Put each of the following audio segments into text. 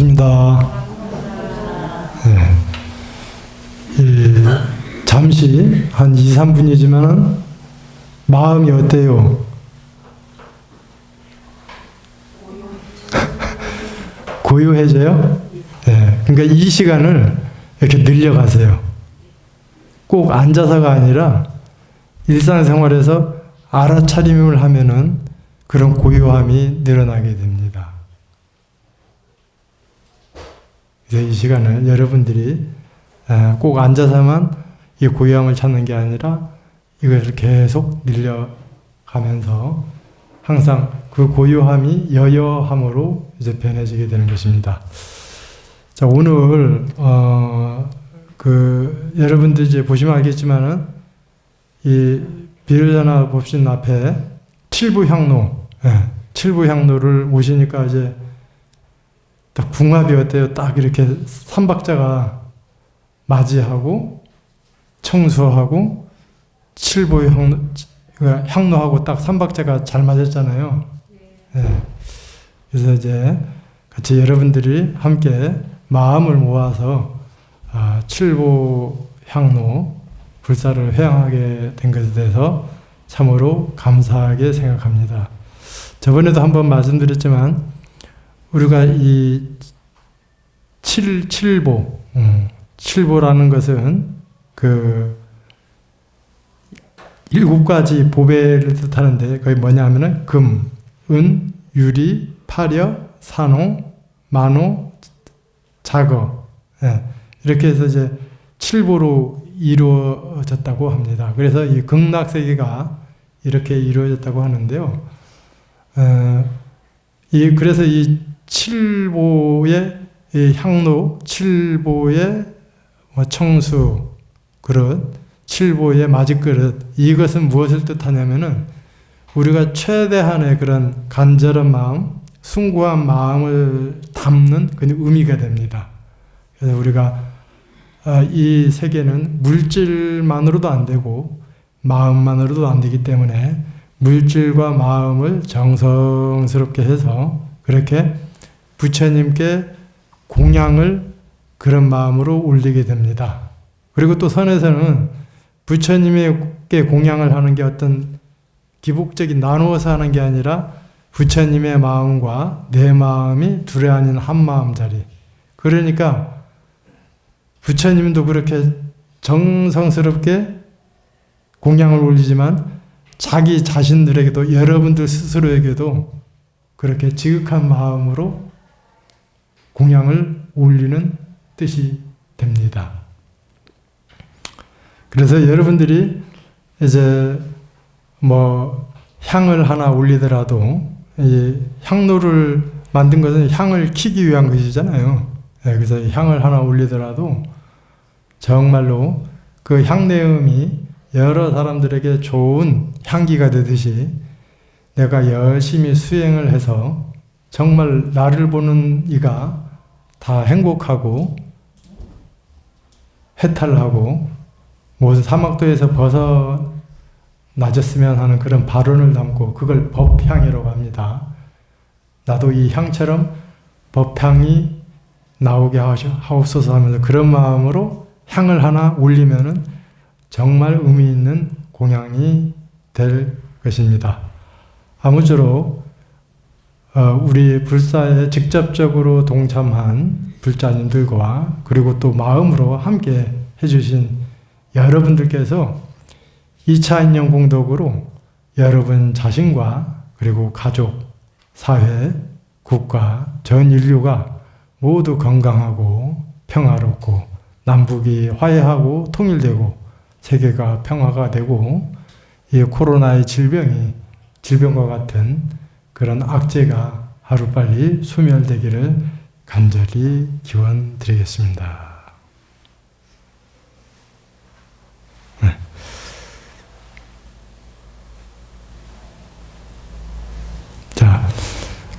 반갑습니다. 잠시 한 2, 3분이지만 마음이 어때요? 고요해져요? 그러니까 이 시간을 이렇게 늘려가세요. 꼭 앉아서가 아니라 일상생활에서 알아차림을 하면은 그런 고요함이 늘어나게 됩니다. 그래서 이 시간을 여러분들이 꼭 앉아서만 이 고요함을 찾는 게 아니라 이것을 계속 늘려가면서 항상 그 고요함이 여여함으로 이제 변해지게 되는 것입니다. 자, 오늘 여러분들 이제 보시면 알겠지만은 이 비로자나 법신 앞에 칠부향로, 칠부향로를 오시니까 이제 딱 궁합이 어때요? 딱 이렇게 삼박자가 맞이하고 청수하고 칠부향로하고 딱 삼박자가 잘 맞았잖아요. 그래서 이제 같이 여러분들이 함께 마음을 모아서 칠부향로 불사를 회향하게 된 것에 대해서 참으로 감사하게 생각합니다. 저번에도 한번 말씀드렸지만 우리가 이 칠보라는 것은 그 7가지 보배를 뜻하는데 그게 뭐냐 하면은 금, 은, 유리, 파려, 산호, 만호, 자거, 이렇게 해서 이제 칠보로 이루어졌다고 합니다. 그래서 이 극락세계가 이렇게 이루어졌다고 하는데요. 그래서 이 칠보의 이 향로, 칠보의 청수 그릇, 칠보의 마직그릇, 이것은 무엇을 뜻하냐면은 우리가 최대한의 그런 간절한 마음, 숭고한 마음을 담는 그런 의미가 됩니다. 그래서 우리가 이 세계는 물질만으로도 안 되고 마음만으로도 안 되기 때문에 물질과 마음을 정성스럽게 해서 그렇게 부처님께 공양을 그런 마음으로 올리게 됩니다. 그리고 또 선에서는 부처님께 공양을 하는 게 어떤 기복적인 나누어서 하는 게 아니라 부처님의 마음과 내 마음이 둘이 아닌 한 마음자리. 그러니까 부처님도 그렇게 정성스럽게 공양을 올리지만 자기 자신들에게도 여러분들 스스로에게도 그렇게 지극한 마음으로 공양을 올리는 뜻이 됩니다. 그래서 여러분들이 이제 향을 하나 올리더라도 이 향로를 만든 것은 향을 키기 위한 것이잖아요. 그래서 향을 하나 올리더라도 정말로 그 향내음이 여러 사람들에게 좋은 향기가 되듯이 내가 열심히 수행을 해서 정말 나를 보는 이가 다 행복하고 해탈하고 모든 사막도에서 벗어나졌으면 하는 그런 발언을 담고 그걸 법향이라고 합니다. 나도 이 향처럼 법향이 나오게 하옵소서 하면서 그런 마음으로 향을 하나 올리면은 정말 의미 있는 공양이 될 것입니다. 아무쪼록 우리 불사에 직접적으로 동참한 불자님들과 그리고 또 마음으로 함께 해주신 여러분들께서 2차 인연 공덕으로 여러분 자신과 그리고 가족, 사회, 국가, 전 인류가 모두 건강하고 평화롭고 남북이 화해하고 통일되고 세계가 평화가 되고 이 코로나의 질병과 같은 그런 악재가 하루빨리 소멸되기를 간절히 기원드리겠습니다. 자,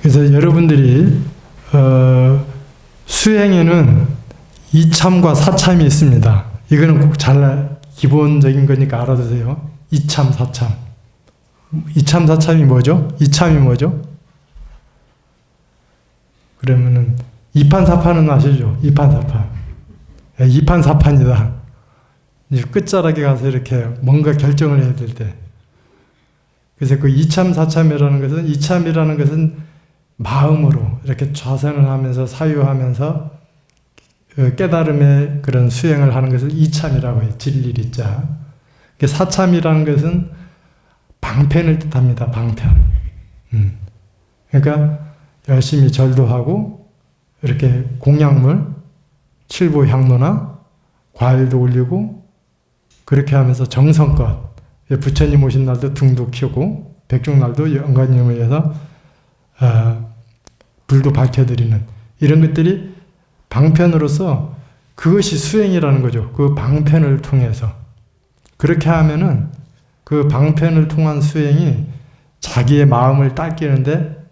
그래서 여러분들이 수행에는 이참과 사참이 있습니다. 이거는 꼭 잘 기본적인 거니까 알아두세요. 이참, 사참. 이참, 사참이 뭐죠? 이참이 뭐죠? 그러면은 이판사판은 아시죠? 이판사판. 예, 이판사판이다. 이제 끝자락에 가서 이렇게 뭔가 결정을 해야 될 때. 그래서 그 이참사참이라는 것은, 이참이라는 것은 마음으로 이렇게 좌선을 하면서 사유하면서 깨달음의 그런 수행을 하는 것을 이참이라고 해요. 진리리자. 사참이라는 것은 방편을 뜻합니다. 방편. 그러니까 열심히 절도 하고 이렇게 공약물, 칠보향로나 과일도 올리고 그렇게 하면서 정성껏 부처님 오신 날도 등도 켜고 백중날도 영가님을 위해서 불도 밝혀드리는 이런 것들이 방편으로서 그것이 수행이라는 거죠. 그 방편을 통해서 그렇게 하면은 그 방편을 통한 수행이 자기의 마음을 닦이는데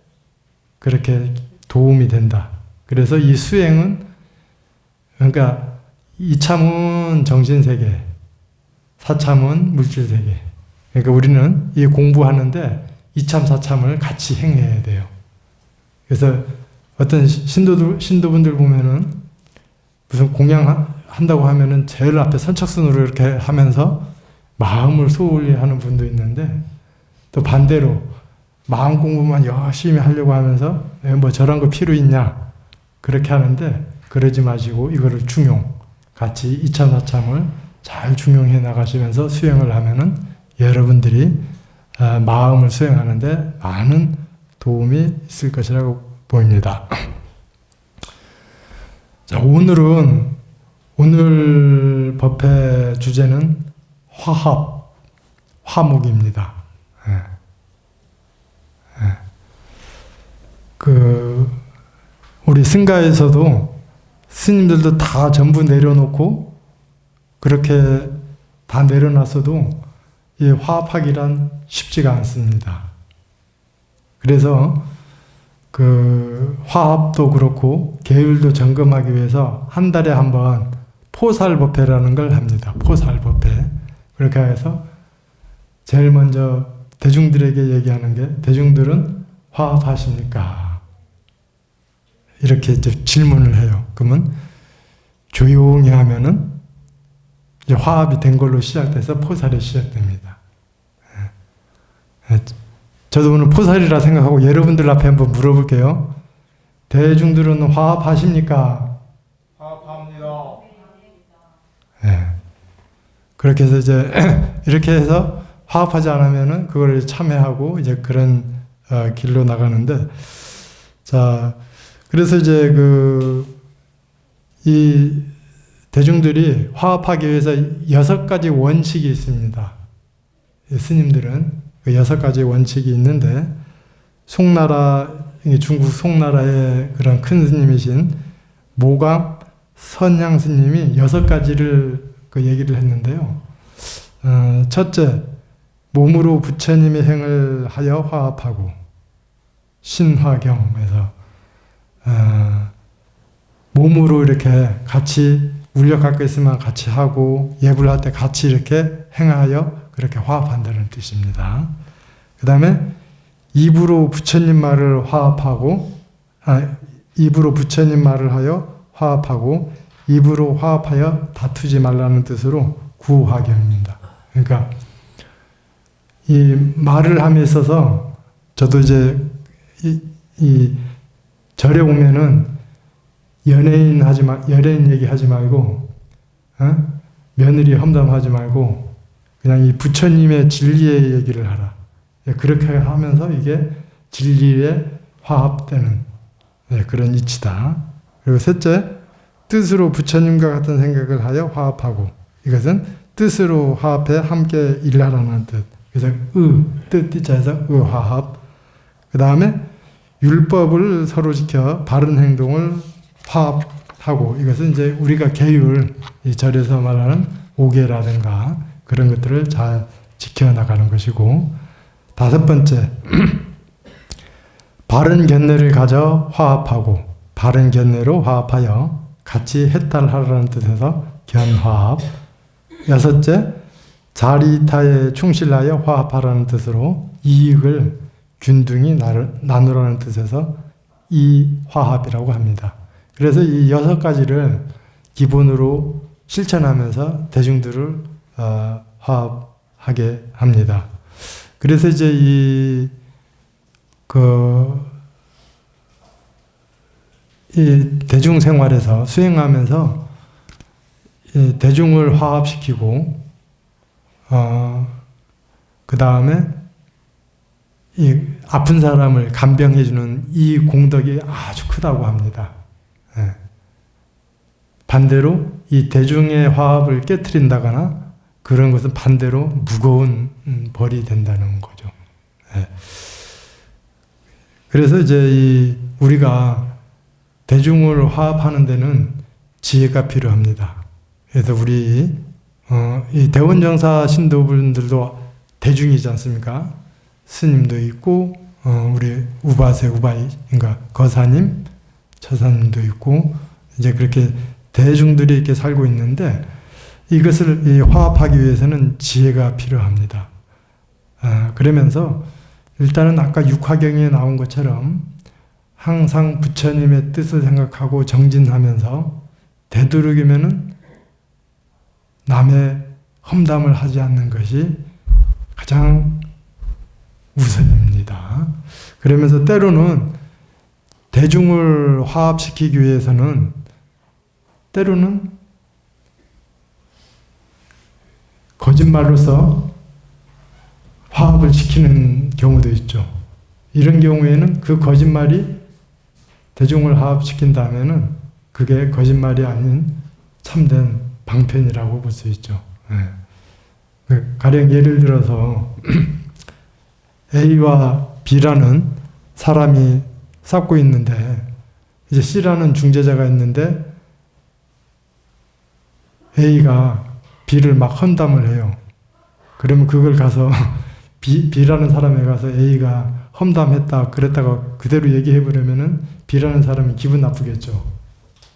그렇게 도움이 된다. 그래서 이 수행은 그러니까 이참은 정신세계, 사참은 물질세계. 그러니까 우리는 이 공부하는데 이참 사참을 같이 행해야 돼요. 그래서 어떤 신도분들 보면은 무슨 공양한다고 하면은 제일 앞에 선착순으로 이렇게 하면서 마음을 소홀히 하는 분도 있는데 또 반대로 마음 공부만 열심히 하려고 하면서 뭐 저런 거 필요 있냐 그렇게 하는데 그러지 마시고 이거를 같이 이참 사참을 잘 중용해 나가시면서 수행을 하면은 여러분들이 마음을 수행하는데 많은 도움이 있을 것이라고 보입니다. 자, 오늘 법회 주제는 화합, 화목입니다. 우리 승가에서도 스님들도 다 전부 내려놓고 그렇게 다 내려놨어도 이 화합하기란 쉽지가 않습니다. 그래서 그 화합도 그렇고 계율도 점검하기 위해서 한 달에 한 번 포살법회라는 걸 합니다. 포살법회. 그렇게 해서 제일 먼저 대중들에게 얘기하는 게 대중들은 화합하십니까? 이렇게 이제 질문을 해요. 그러면 조용히 하면은 이제 화합이 된 걸로 시작돼서 포살이 시작됩니다. 저도 오늘 포살이라 생각하고 여러분들 앞에 한번 물어볼게요. 대중들은 화합하십니까? 화합합니다. 네. 그렇게 해서 이제 이렇게 해서 화합하지 않으면은 그걸 참여하고 이제 그런 길로 나가는데, 자, 그래서 이제 이 대중들이 화합하기 위해서 6가지 원칙이 있습니다. 스님들은 그 6가지 원칙이 있는데, 중국 송나라의 그런 큰 스님이신 모감 선양 스님이 6가지를 그 얘기를 했는데요. 첫째, 몸으로 부처님의 행을 하여 화합하고, 신화경에서 몸으로 이렇게 같이 울려 갖고 있으면 같이 하고 예불 할 때 같이 이렇게 행하여 그렇게 화합한다는 뜻입니다. 그 다음에 입으로 부처님 말을 화합하고, 입으로 부처님 말을 하여 화합하고, 입으로 화합하여 다투지 말라는 뜻으로 구화경입니다. 그러니까 이 말을 함에 있어서 저도 이제 이 절에 오면은 연예인 얘기하지 말고, 며느리 험담하지 말고 그냥 이 부처님의 진리의 얘기를 하라. 그렇게 하면서 이게 진리에 화합되는 그런 이치다. 그리고 셋째, 뜻으로 부처님과 같은 생각을 하여 화합하고, 이것은 뜻으로 화합해 함께 일하라는 뜻. 그래서 뜻자에서 화합. 그 다음에 율법을 서로 지켜 바른 행동을 화합하고, 이것은 이제 우리가 계율, 이 절에서 말하는 오계라든가 그런 것들을 잘 지켜나가는 것이고, 5번째, 바른 견내를 가져 화합하고, 바른 견내로 화합하여 같이 해탈하라는 뜻에서 견화합. 6째, 자리타에 충실하여 화합하라는 뜻으로 이익을 균등히 나누라는 뜻에서 이화합이라고 합니다. 그래서 이 6가지를 기본으로 실천하면서 대중들을 화합하게 합니다. 그래서 이제 이 대중 생활에서 수행하면서 이 대중을 화합시키고, 그 다음에 이 아픈 사람을 간병해주는 이 공덕이 아주 크다고 합니다. 예. 반대로 이 대중의 화합을 깨트린다거나 그런 것은 반대로 무거운 벌이 된다는 거죠. 예. 그래서 이제 우리가 대중을 화합하는 데는 지혜가 필요합니다. 그래서 우리 이 대원정사 신도분들도 대중이지 않습니까? 스님도 있고 우리 우바이 그러니까 거사님, 처사님도 있고 이제 그렇게 대중들이 이렇게 살고 있는데 이것을 화합하기 위해서는 지혜가 필요합니다. 그러면서 일단은 아까 육화경에 나온 것처럼 항상 부처님의 뜻을 생각하고 정진하면서 되도록이면은 남의 험담을 하지 않는 것이 가장 우선입니다. 그러면서 때로는 대중을 화합시키기 위해서는 때로는 거짓말로서 화합을 시키는 경우도 있죠. 이런 경우에는 그 거짓말이 대중을 화합시킨다면은 그게 거짓말이 아닌 참된 방편이라고 볼 수 있죠. 네. 가령 예를 들어서 A와 B라는 사람이 싸우고 있는데 이제 C라는 중재자가 있는데 A가 B를 막 험담을 해요. 그러면 그걸 가서 B라는 사람에 가서 A가 험담했다 그랬다가 그대로 얘기해버리면은 B라는 사람이 기분 나쁘겠죠.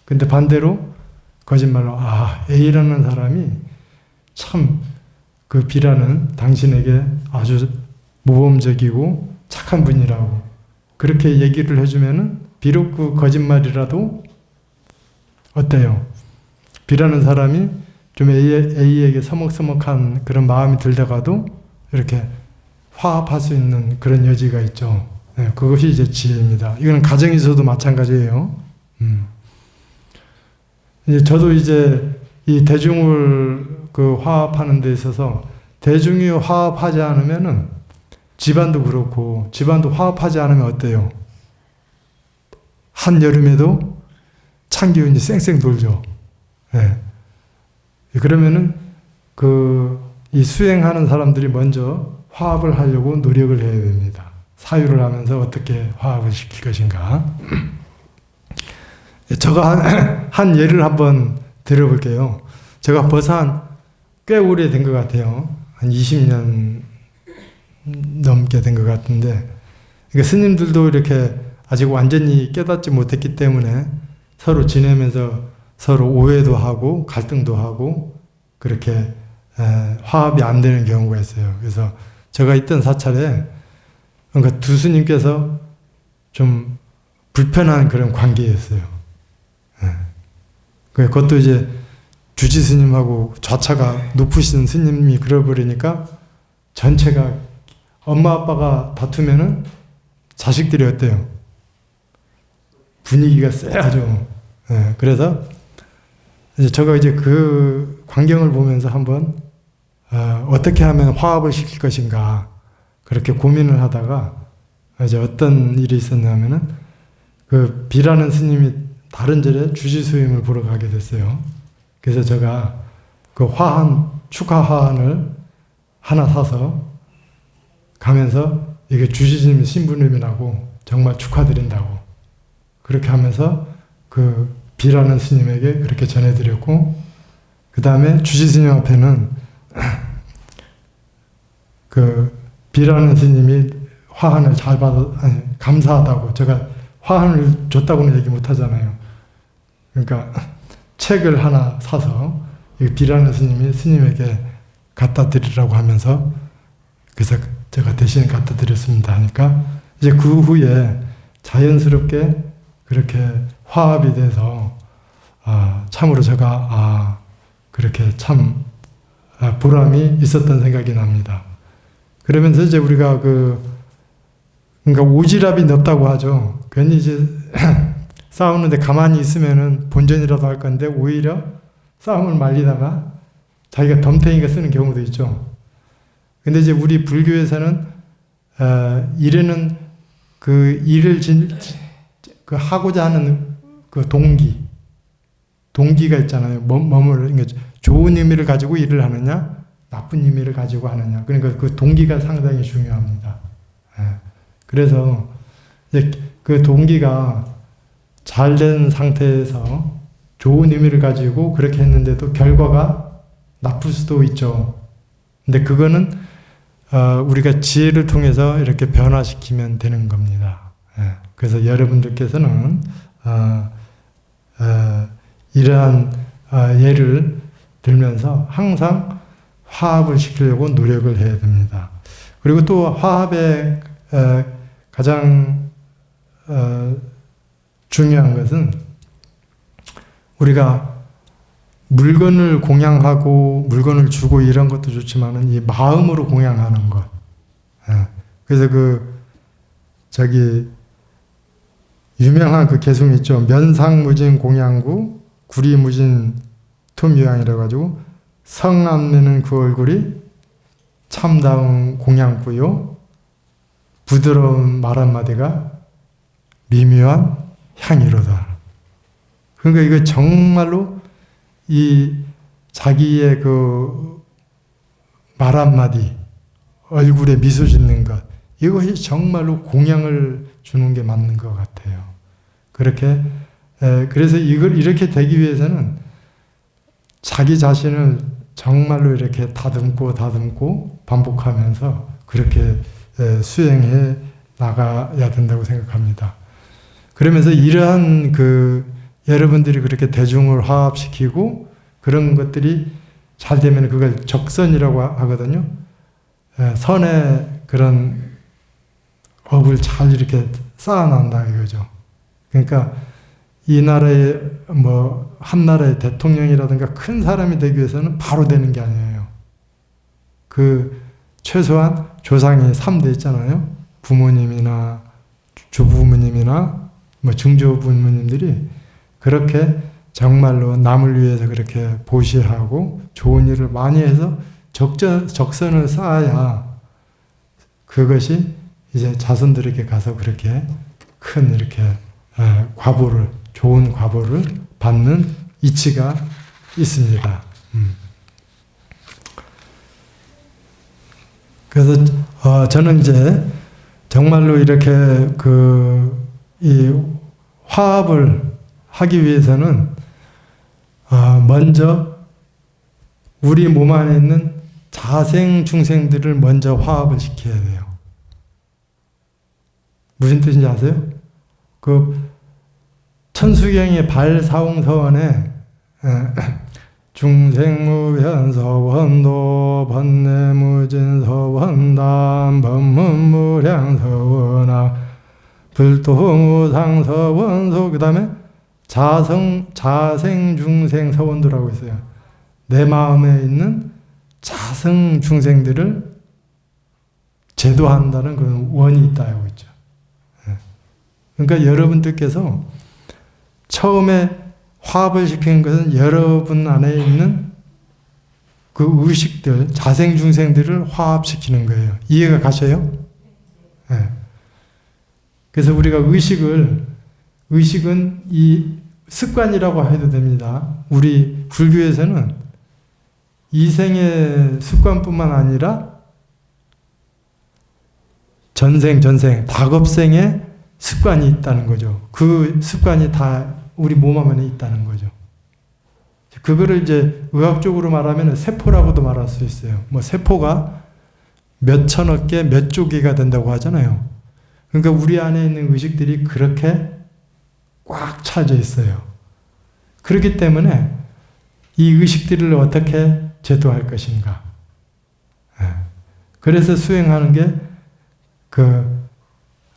근데 반대로 거짓말로 A라는 사람이 참 그 B라는 당신에게 아주 모범적이고 착한 분이라고 그렇게 얘기를 해주면은 비록 그 거짓말이라도 어때요? B라는 사람이 좀 A에게 서먹서먹한 그런 마음이 들다가도 이렇게 화합할 수 있는 그런 여지가 있죠. 네, 그것이 이제 지혜입니다. 이거는 가정에서도 마찬가지예요. 이제 저도 이제 이 대중을 화합하는 데 있어서 대중이 화합하지 않으면은 집안도 그렇고 집안도 화합하지 않으면 어때요? 한여름에도 찬기운이 쌩쌩 돌죠. 네. 그러면은 이 수행하는 사람들이 먼저 화합을 하려고 노력을 해야 됩니다. 사유를 하면서 어떻게 화합을 시킬 것인가. 제가 한 예를 한번 들어볼게요. 제가 벌써 꽤 오래된 것 같아요. 한 20년 넘게 된 것 같은데, 그러니까 스님들도 이렇게 아직 완전히 깨닫지 못했기 때문에 서로 지내면서 서로 오해도 하고 갈등도 하고 그렇게 화합이 안 되는 경우가 있어요. 그래서 제가 있던 사찰에 그러니까 두 스님께서 좀 불편한 그런 관계였어요. 그것도 이제 주지 스님하고 좌차가 높으신 스님이 그러버리니까 전체가 엄마 아빠가 다투면은 자식들이 어때요? 분위기가 쎄하죠. 그래서 이제 제가 이제 그 광경을 보면서 한번 어떻게 하면 화합을 시킬 것인가 그렇게 고민을 하다가 이제 어떤 일이 있었냐면은 그 B라는 스님이 다른 절에 주지스님을 보러 가게 됐어요. 그래서 제가 그 축하 화환을 하나 사서 가면서 이게 주지스님 신부님이라고 정말 축하드린다고 그렇게 하면서 그 B라는 스님에게 그렇게 전해드렸고, 그 다음에 주지스님 앞에는 그 B라는 스님이 화환을 잘 감사하다고, 제가 화환을 줬다고는 얘기 못 하잖아요. 그러니까 책을 하나 사서 B라는 스님이 스님에게 갖다 드리라고 하면서, 그래서 제가 대신 갖다 드렸습니다 하니까 이제 그 후에 자연스럽게 그렇게 화합이 돼서 참으로 제가 그렇게 참 보람이 있었던 생각이 납니다. 그러면서 이제 우리가 그러니까 오지랖이 넓다고 하죠. 괜히 이제 싸우는데 가만히 있으면은 본전이라도 할 건데 오히려 싸움을 말리다가 자기가 덤탱이가 쓰는 경우도 있죠. 근데 이제 우리 불교에서는 일에는 그 일을 하고자 하는 그 동기가 있잖아요. 그러니까 좋은 의미를 가지고 일을 하느냐, 나쁜 의미를 가지고 하느냐. 그러니까 그 동기가 상당히 중요합니다. 그래서 이제 그 동기가 잘 된 상태에서 좋은 의미를 가지고 그렇게 했는데도 결과가 나쁠 수도 있죠. 근데 그거는 우리가 지혜를 통해서 이렇게 변화시키면 되는 겁니다. 그래서 여러분들께서는 이러한 예를 들면서 항상 화합을 시키려고 노력을 해야 됩니다. 그리고 또 화합의 가장 중요한 것은 우리가 물건을 공양하고 물건을 주고 이런 것도 좋지만은 이 마음으로 공양하는 것. 그래서 유명한 그 개송 있죠. 면상무진 공양구 구리무진 tum유양이라 가지고 성 안 내는 그 얼굴이 참다운 공양구요. 부드러운 말 한마디가 미묘한 향이로다. 그러니까 이거 정말로 이 자기의 그 말 한마디, 얼굴에 미소 짓는 것, 이것이 정말로 공양을 주는 게 맞는 것 같아요. 그래서 이걸 이렇게 되기 위해서는 자기 자신을 정말로 이렇게 다듬고 반복하면서 그렇게 수행해 나가야 된다고 생각합니다. 그러면서 이러한 여러분들이 그렇게 대중을 화합시키고 그런 것들이 잘 되면 그걸 적선이라고 하거든요. 선의 그런 업을 잘 이렇게 쌓아난다 이거죠. 그러니까 이 나라의 한 나라의 대통령이라든가 큰 사람이 되기 위해서는 바로 되는 게 아니에요. 최소한 조상이 3대 있잖아요. 부모님이나 조부모님이나 증조부모님들이 그렇게 정말로 남을 위해서 그렇게 보시하고 좋은 일을 많이 해서 적선을 쌓아야 그것이 이제 자손들에게 가서 그렇게 큰 이렇게 좋은 과보를 받는 이치가 있습니다. 그래서 저는 이제 정말로 이렇게 이 화합을 하기 위해서는 먼저 우리 몸 안에 있는 자생 중생들을 먼저 화합을 시켜야 돼요. 무슨 뜻인지 아세요? 천수경의 발사홍서원에 중생무변서원도 번뇌무진서원단 법문무량서원아 불도무상서원소 그 다음에 자생중생서원도라고 있어요. 내 마음에 있는 자생중생들을 제도한다는 그런 원이 있다고 있죠. 그러니까 여러분들께서 처음에 화합을 시키는 것은 여러분 안에 있는 그 의식들, 자생중생들을 화합시키는 거예요. 이해가 가셔요? 네. 그래서 우리가 의식은 이 습관이라고 해도 됩니다. 우리 불교에서는 이생의 습관뿐만 아니라 전생, 다급생의 습관이 있다는 거죠. 그 습관이 다 우리 몸 안에 있다는 거죠. 그거를 이제 의학적으로 말하면 세포라고도 말할 수 있어요. 세포가 몇 천억 개, 몇 조개가 된다고 하잖아요. 그러니까 우리 안에 있는 의식들이 그렇게 꽉 차져 있어요. 그렇기 때문에 이 의식들을 어떻게 제도할 것인가. 그래서 수행하는 게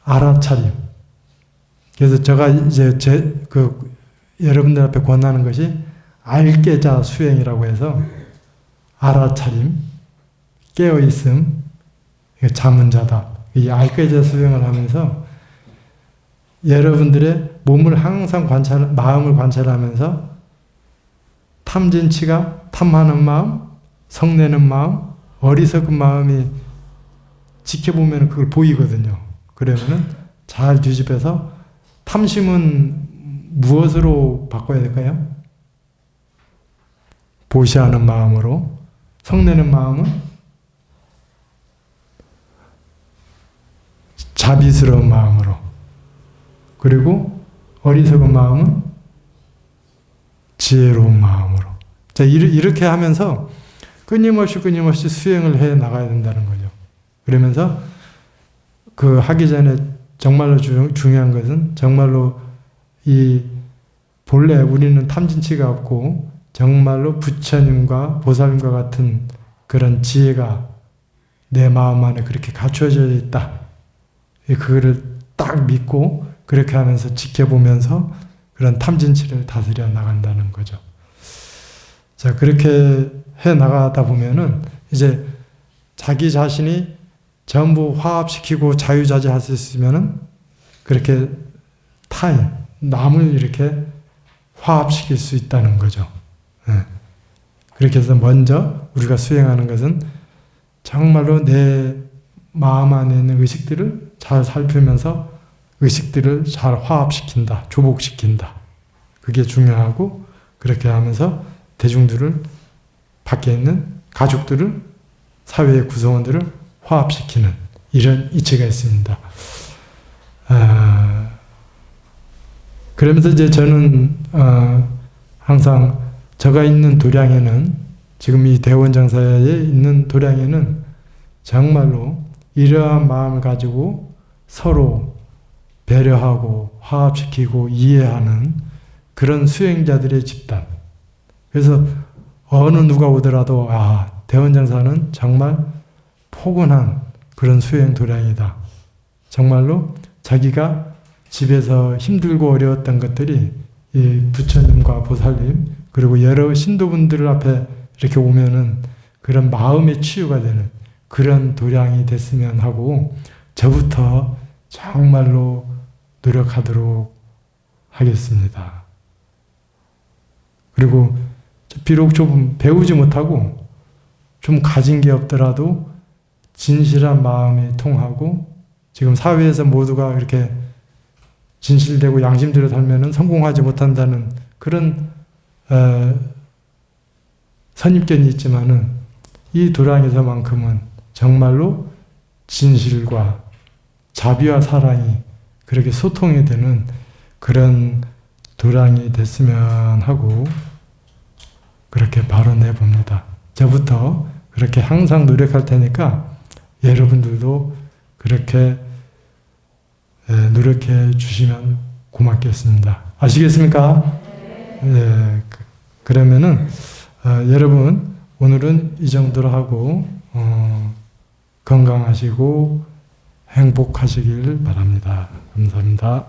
알아차림. 그래서 제가 이제 여러분들 앞에 권하는 것이 알깨자 수행이라고 해서 알아차림, 깨어있음, 자문자답, 이 알깨자 수행을 하면서 여러분들의 몸을 항상 마음을 관찰하면서 탐진치가 탐하는 마음, 성내는 마음, 어리석은 마음이 지켜보면 그걸 보이거든요. 그러면은 잘 뒤집어서 탐심은 무엇으로 바꿔야 될까요? 보시하는 마음으로, 성내는 마음은 자비스러운 마음으로, 그리고 어리석은 마음은 지혜로운 마음으로. 자, 이렇게 하면서 끊임없이 수행을 해 나가야 된다는 거죠. 그러면서 그 하기 전에 정말로 중요한 것은 정말로 이 본래 우리는 탐진치가 없고 정말로 부처님과 보살님과 같은 그런 지혜가 내 마음 안에 그렇게 갖춰져 있다. 그거를 딱 믿고 그렇게 하면서 지켜보면서 그런 탐진치를 다스려 나간다는 거죠. 자, 그렇게 해 나가다 보면은 이제 자기 자신이 전부 화합시키고 자유자재할 수 있으면은 그렇게 남을 이렇게 화합시킬 수 있다는 거죠. 네. 그렇게 해서 먼저 우리가 수행하는 것은 정말로 내 마음 안에 있는 의식들을 잘 살피면서 의식들을 잘 화합시킨다, 조복시킨다. 그게 중요하고 그렇게 하면서 대중들을 밖에 있는 가족들을 사회의 구성원들을 화합시키는 이런 이치가 있습니다. 그러면서 이제 저는 항상 제가 있는 도량에는 지금 이 대원장사에 있는 도량에는 정말로 이러한 마음을 가지고 서로 배려하고 화합시키고 이해하는 그런 수행자들의 집단. 그래서 어느 누가 오더라도 대원장사는 정말 포근한 그런 수행 도량이다. 정말로 자기가 집에서 힘들고 어려웠던 것들이 이 부처님과 보살님 그리고 여러 신도분들 앞에 이렇게 오면은 그런 마음의 치유가 되는 그런 도량이 됐으면 하고 저부터 정말로 노력하도록 하겠습니다. 그리고 비록 좀 배우지 못하고 좀 가진 게 없더라도 진실한 마음이 통하고 지금 사회에서 모두가 이렇게 진실되고 양심대로 살면은 성공하지 못한다는 그런 선입견이 있지만은 이 도량에서만큼은 정말로 진실과 자비와 사랑이 그렇게 소통이 되는 그런 도량이 됐으면 하고 그렇게 발언해 봅니다. 저부터 그렇게 항상 노력할 테니까 여러분들도 그렇게 노력해 주시면 고맙겠습니다. 아시겠습니까? 네. 그러면은 여러분 오늘은 이 정도로 하고 건강하시고 행복하시길 바랍니다. 감사합니다.